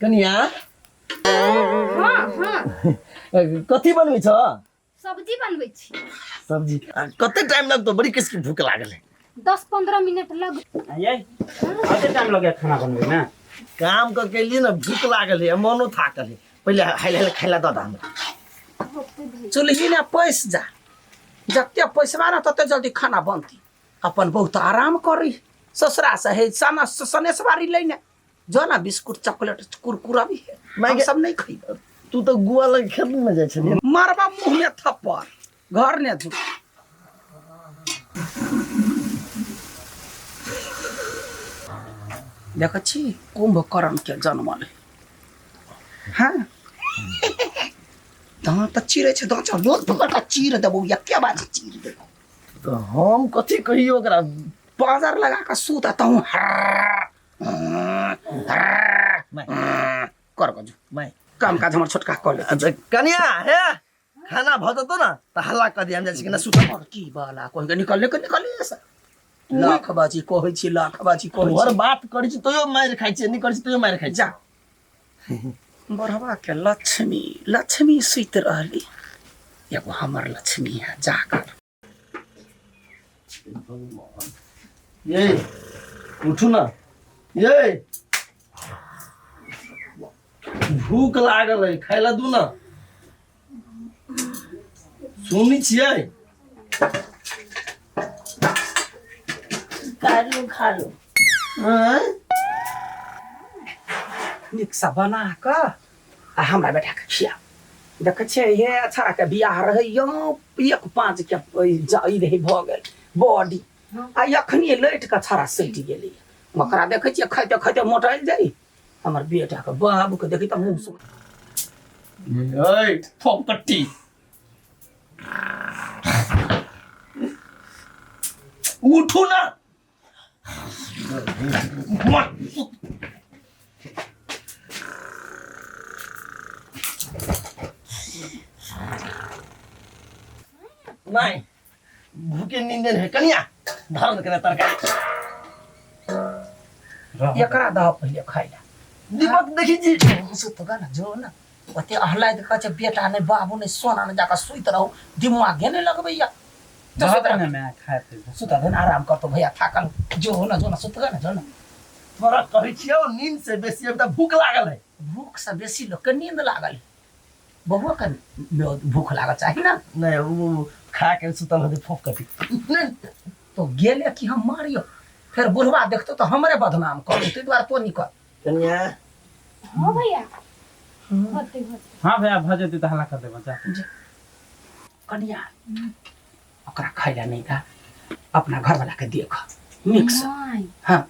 कनिया हाँ हाँ कथी बनबै छ सब्जी बनबै छी सब्जी कते टाइम लगतो बड़ी किसकी भूख लागल है 10-15 मिनट लग ये कते टाइम लगे खाना बनबे में काम करके लिए ना भूख लागल है मनो थाकल है पहले हाइले खाइला द हमरा चुल्ही ने पैस जा जते पैसवा ना तते जल्दी खाना बनती अपन बहुत आराम करी ससुरा से है सना सनेसवारी लेने जो ना बिस्कुट चॉकलेट कुरकुरा भी है मैं हम सब नहीं खरीद तू तो गुआ लग खेत में जाय छली मारबा मुंह में थप्पड़ घर ने झुक देख छी कुंभकर्ण के जन्मल हाँ दांत चिरे छ दांत रोज पकड़ के चीर देबो या क्या बात चीर देबो तो हम कथी कहियो ओकरा बाजार लगा के सूता तहु कर गजु मैं काम काज हमर छोटका कर ले अच्छा कनिया हे खाना भजतो ना त हल्ला कर दिया जाय छै कि ना सुत और की बाला कोइ के निकले से लाख बाजी कहै छी लाख बाजी कहै तोहर छी बात करै छी तोयो मार खाइ छै नहीं करै छी तोयो मार खाइ जा बरहवा के लक्ष्मी सुत रहली एगो हमर लक्ष्मी है जाकर ये उठू ना ये भूख लागल है खाइला दू ना सुनी छियै खा लो हैं नीक सा बना के आ हमरा बेटा के खिया देख छै हे अच्छा के बियाह रहे यो 1-5 के ई रहे भ गेल बॉडी आ अखनी लैट के छड़ा सैट गेली मकरा देखे छियै खाइते खाइते मोटाइल जाई हमर बेटा के बाबू के देखी त मुंह सुख ए फोकटी उठू ना नहीं भूखे नींदे है कनिया धारण करे तरकारी एकरा द पहिले खाइला दीपक देखी जी सुत गा ना जो ना ओते अहलाय देख छ बेटा ने बाबू ने सोना ने जाका सुइत रहो दिमाग ने लगबैया ने मैं खाते सुत धन आराम करतो भैया थाकल जो ना सुत गा ना जो ना थोड़ा कहै छियो नींद से बेसी अब त भूख लागल है भूख से बेसी लोग के नींद लागल बहुआ के भूख लागल चाही ना नहीं वो खा के सुतल होते फोकटी तो गेले कि हम मारियो फिर बुढ़वा देखतो तो हमरे बदनाम कर तै द्वार तो निकल कनिया हाँ भैया होते हां भैया भजते त हल्ला कर दे बच्चा कनिया ओकरा खाइला नहीं था अपना घर वाला के देख मिक्स नहीं हां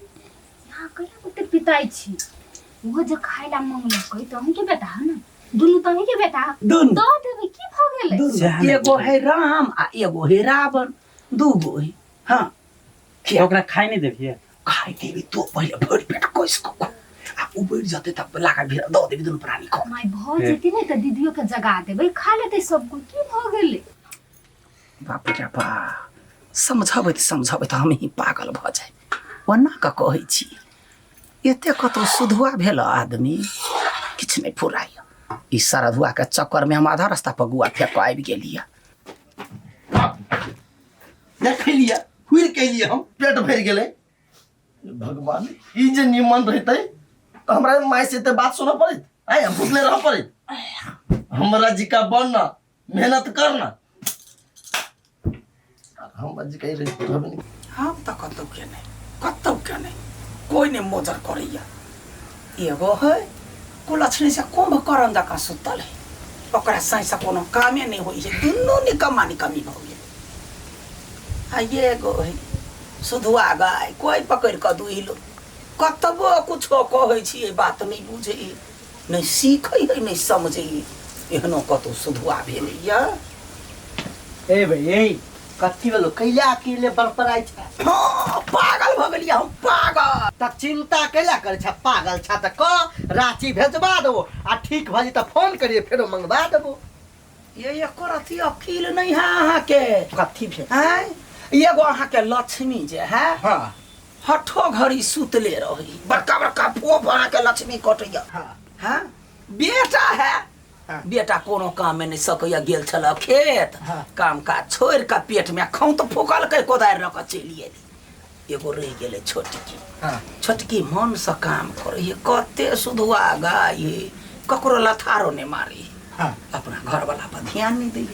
यहाँ कहिया कुते पिताई छी वो जे खाइला मंगल कहि त हम के बेटा है ना दुनु त के बेटा दुनु। दो देबे की भ गेलै एगो है राम आ एगो है रावण दूगो है हां ओकरा खाइ नहीं देबिए खाइ देबी तो पहिले भरि पेट कोइस को आ उ बैठ जाते तब लागा भिर द देबी दुनु प्राणी को माय भ जेती नै त दीदियो के जगा देबै खा लेतै सब को की भ गेलै बाप रे बाप समझाबै त हम ही पागल भ जाय वना का कहै छी एते कतो सुधुआ भेल आदमी किछ नहीं फुराय ई सारा धुआ के चक्कर में हम आधा रास्ता पर गुआ फेंक के आबि गेलिया देख लिया हुई के लिए हम पेट भर गेले भगवान ई जे निमन रहते तो हमरा माय से ते बात सुन पड़े आय हम भूखले रह पड़े हमरा जी का बनना मेहनत करना हम जी कह रहे हमें हम त कतौ के नहीं कोई ने मोजर करैया एगो है कुलछनी से कुंभकर्ण जका सुतल है ओकरा साइसा कोनो कामे नहीं होई है दुन्नु निकम्मी भ गेल आ एगो है सुधुआ गाय कोई पकड़ के दुइलो कतबो कुछो कहै छी बात नहीं बुझे नहीं सीखै है नहीं समझे एहनो कतो सुधुआ भेलैया ए भाई कथी बोलो कैला अकेले बड़पड़ाई छ हाँ पागल भ गेलिया हम पागल त चिंता कैला करे छ पागल छ त क रांची भेजबा देबो आ ठीक भ जी त फोन करिए फेरो मंगवा देबो ये एकर अथी अकील नहीं है अहाँ के कथी भेल हैं एगो अहाँ के लक्ष्मी जे है हां हठो घड़ी सुतले रही बड़का बड़का फोफ अहाँ के लक्ष्मी कटैया हां हाँ बेटा है बेटा कोनो काम में नहीं सकैया गेल छल खेत काम काज छोड़ के पेट में खाऊ तो फोकल के कोदार रख चली एली एगो रह गेले छोटकी छोटकी मन से काम करे कते सुधुआ गाय ककरो लथारो ने मारी अपना घर वाला पर ध्यान नहीं दे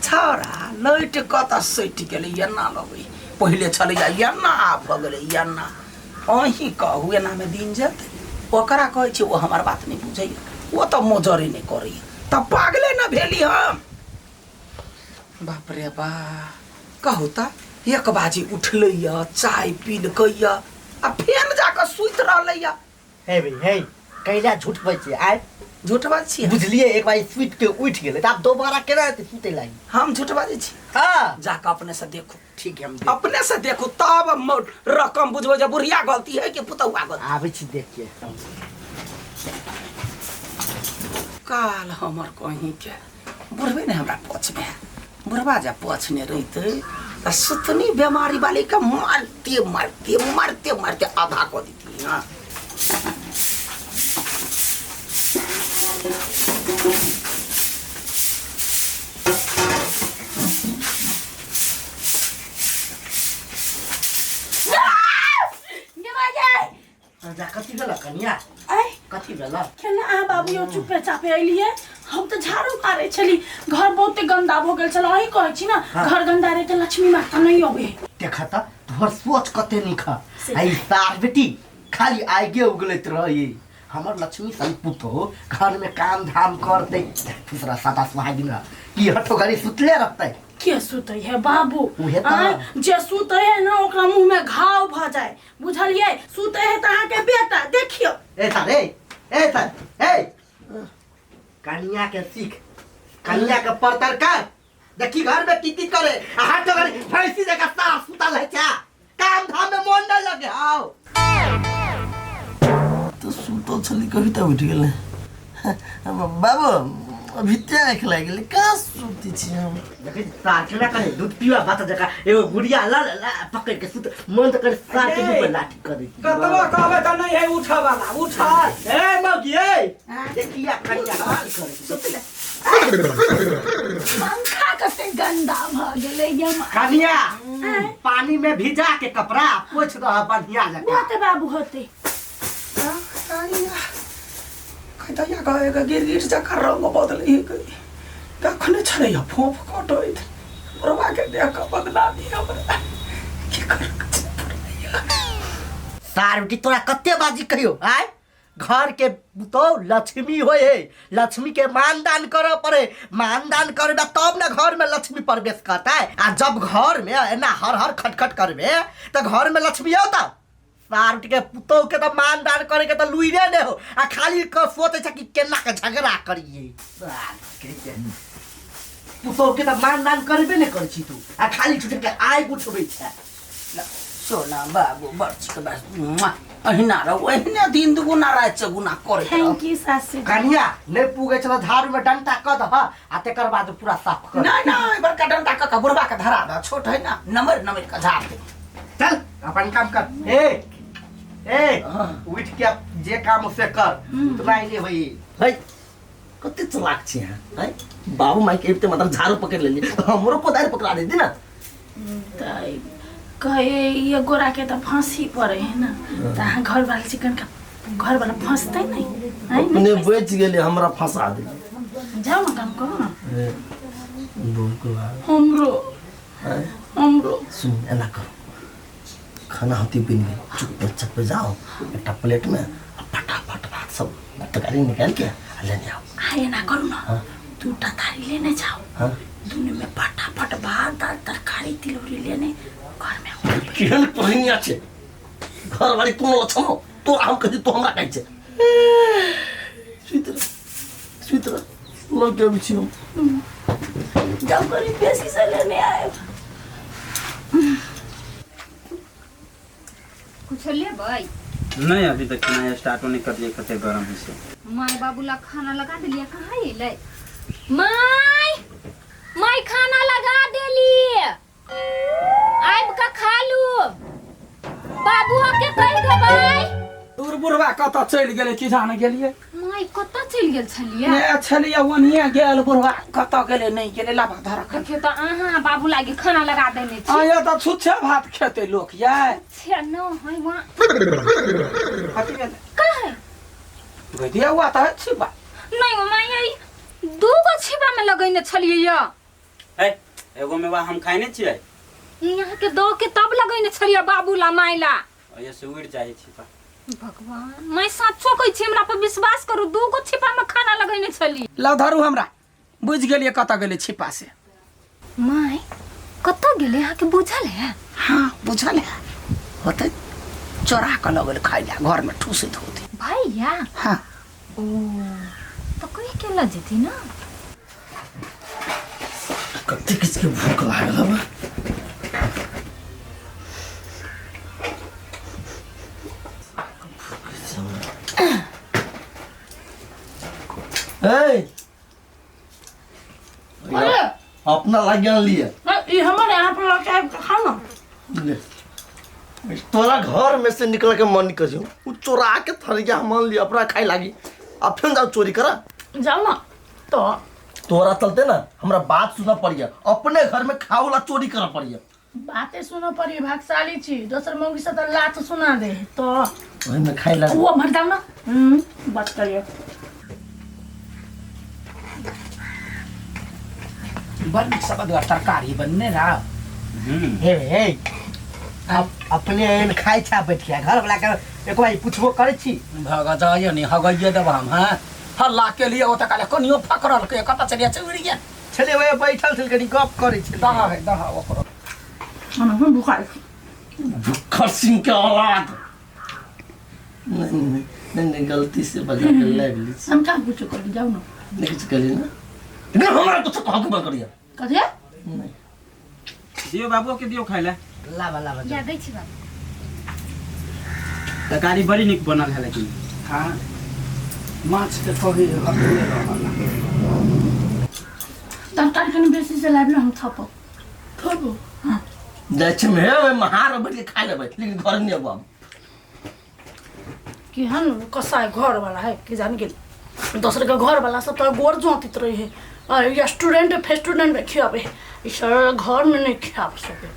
छौरा लैट कत सटि गेले एना लगे पहिले छलैया एना भ गेले एना अही कहू एना में दिन जेतै ओकरा कहै छै ओ हमर बात नहीं बुझैया वो तो मोजरे नहीं करी तब पागले न भेली हम बाप रे बा कहू ता 1 बजे उठलैया चाय पीलकैया आ फेन जाकर सुइत रहलैया हे भाई हे कैला झूठ बचे आय झूठ बात छी बुझलिए एक बार सुइत के उठ गेले त आप दोबारा केना सुते लागी हम झूठ बाजे छी हां जाकर अपने से देखो ठीक है हम अपने से देखो तब रकम बुझबो जे बुढ़िया गलती है कि पुतौआ गलती आबै छी देख के काल हमर कहीं के बुढ़बे ने हमरा पछ में बुढ़बा जा पछ ने रहिते त सुतनी बीमारी वाली का मारते मारते मारते मारते आधा को देती हां जा कथी भेला कनिया आय कथी भेला केना आ बाबू यो चुपे चापे अलिए हम तो झाड़ू मारे छली घर बहुते गंदा भ गेल छल अही कहै छी ना घर गंदा रे त लक्ष्मी माता नहीं अबे देखा त तोहर सोच कते निखा आई सार बेटी खाली आगे उगलत रही हमर लक्ष्मी सन पुतो घर में काम धाम करते दूसरा सादा सुहागिन की हटो गाड़ी सुतले रहते के सुतै है बाबू उहे त। आय जे सुतै है ना ओकरा मुंह में घाव भ जाए बुझलिए सुतै है त अहाँ के बेटा देखियो ए सर ए कन्या के सीख कन्या के परतर कर देखी घर में की करे हाथ तो गाड़ी भैंसी जगह साफ सुतल है क्या काम धाम में मन न लगे आओ तो सुतो छली कविता उठ गेले बाबू अभी त्या खिला गेले का सुती छी हम देखी साठना करे दूध पीवा बात जगह एगो गुड़िया ला ला पकड़ के सुत मन तो कर साथ के ऊपर लाठी कर दी कतवा कहबे त नहीं है उठा वाला उठा ए मौगी ए देखिया कन्या हाल करे सुतले पंखा कते गंदा भ गेलै ये कन्या पानी में भिजा के कपड़ा पोंछ रहा बढ़िया जगह होते बाबू होते खैता या गएगा गिर जका रंग बदलै गई कखने छले या फोफ कटोइत बुढ़वा के देख के बदला दी हमरा की कर सार बेटी तोरा कते बाजी कहियो आय घर के तो लक्ष्मी होए लक्ष्मी के मानदान करे पड़े मानदान करबे तब ना घर में लक्ष्मी प्रवेश करता है आ जब घर में ना हर हर खटखट करबे तो घर में लक्ष्मी होता सार के पुतो के तो मानदान करे के तो लुइरे ने हो आ खाली क सोचे छ कि केना के झगड़ा करिए सार के पुतो के तो मानदान करबे ने कर छी तू आ खाली छुटे के आय उठबै छ सोना बाबू बर्च के बस अहिना रहो अहिना दिन दुगुना रात चगुना करे थैंक यू सासू कन्या नहीं पुगे चला झाड़ू में डंटा क दह आ तेकर बाद पूरा साफ कर नहीं नहीं बड़का डंडा का बुढ़वा के धरा दा छोट है ना नंबर नंबर का झाड़ दे चल अपन काम कर ए उठ के जे काम से कर उतना ही नहीं होई भाई कते चलाक छी है बाबू माई के मतलब झाड़ू पकड़ लेली हमरो कोदार पकड़ा देती ना ताई कहे ये गोरा के तो फांसी पड़े है ना तो हाँ घर वाला चिकन का घर वाला फंसते नहीं है अपने बेच गेले हमरा फंसा दे जाओ ना काम करो ना बिल्कुल हमरो सुन एना करो खाना होती बिन गई चुप जाओ एक प्लेट में फटाफट भात सब तरकारी निकाल के लेने आओ आए ना करो ना दूटा थाली लेने जाओ हाँ दोनों में फटाफट भात दाल तरकारी तिलौरी लेने घर में केहन पहिनिया छे घर वाली तुम लछनो तो हम कहि तो हमरा कहै छे स्वीटर लोग के बिछि हम जाओ करी बेसी से लेने आए कुछ ले भाई नहीं अभी तक खाना स्टार्ट होने कर दिए कते गरम है से माय बाबू ला खाना लगा दिलिया कहाँ है ले माय खाना लगा देली आइब का खा लू बाबू के कह दे भाई तू बुढ़ बुढ़वा कतऽ चलि गेलै कि जाने गेलिए माय कतऽ चलि गेल छलियै ने छलिए ओनिए गेल बुढ़वा कतऽ गेलै नहीं गेलै लाबा धरा खा देखियो तऽ अहाँ बाबू लागी खाना लगा देने छी आया तऽ छुच्छे भात खेतै लोक याय छे न है वहाँ कथी भेलै काहे गदिया हुआ तऽ छिपा नहीं माय दूगो छिपा में लगैने छलियै य है एगो में हम खाइने छियै यहाँ के दो के तब लगैने छलियै बाबूला मायला ये से उड़ जाए छिपा भगवान मैं सच्चो कहै छी हमरा पर विश्वास करू दूगो छिपा में खाना लगैने छली लव धरू हमरा बुझ गेलिए कतऽ गेलै छिपा से माय कतऽ गेले यहाँ के बुझल है हाँ बुझल है होते चोरा के लगल खाइ ले घर में ठूसैत होती भैया हाँ ओ तो कोई अकेला जेती ना कति किसके भूख लागल बा ए अरे अपना लागिन लिए ई हमारे यहाँ पर लौटा खाना ले तोरा घर में से निकल के मन कर उ चोरा के थरिया मान लिया अपना खाए लागी अब फिर जाओ चोरी करा जाओ ना तो तोरा चलते ना हमरा बात सुना पड़िया अपने घर में खाओला चोरी करा पड़िया बातें सुनो पड़ी भागशाली छी दोसर मौगी से तो लात सुना दे तो वही में खाए लागी वो मर जाओ ना बात करिए बन सब तरकारी बनने रहा हे हे अपने एहन खाइ छा बैठ के घर वाला के एक बार पूछबो करे छी भगत आयो नि हगइए देब हम हां हल्ला के लिए ओत काले कनियो फकरल के कत चलिया चुरी गया छले वे बैठल छल कनी गप करे छल दहा ओकरो हम बुखार भुक्खर सिंह के औलाद नहीं गलती से बजा के ले ली हम का पूछो कर जाओ ना नहीं कुछ करी ना नहीं हमारा कुछ कहू मत करिया कथे नहीं दियो बाबू के दियो खाइला लावा लावा या दै छी बाबू तरकारी बड़ी निक बनल है लेकिन हां माछ के थोड़ी हकले रहल तरकारी कनी बेसी से लाइब ना हम थपो थपो देख में है महार बैठ के खा लेबै लेकिन घर नहीं अब कि हन कसाय घर वाला है कि जान गेल दोसर के घर वाला सब तो गोर जोतित रहे है रेस्टोरेंट फेस्टोरेंट में खियाबे इस घर में नहीं खिया सके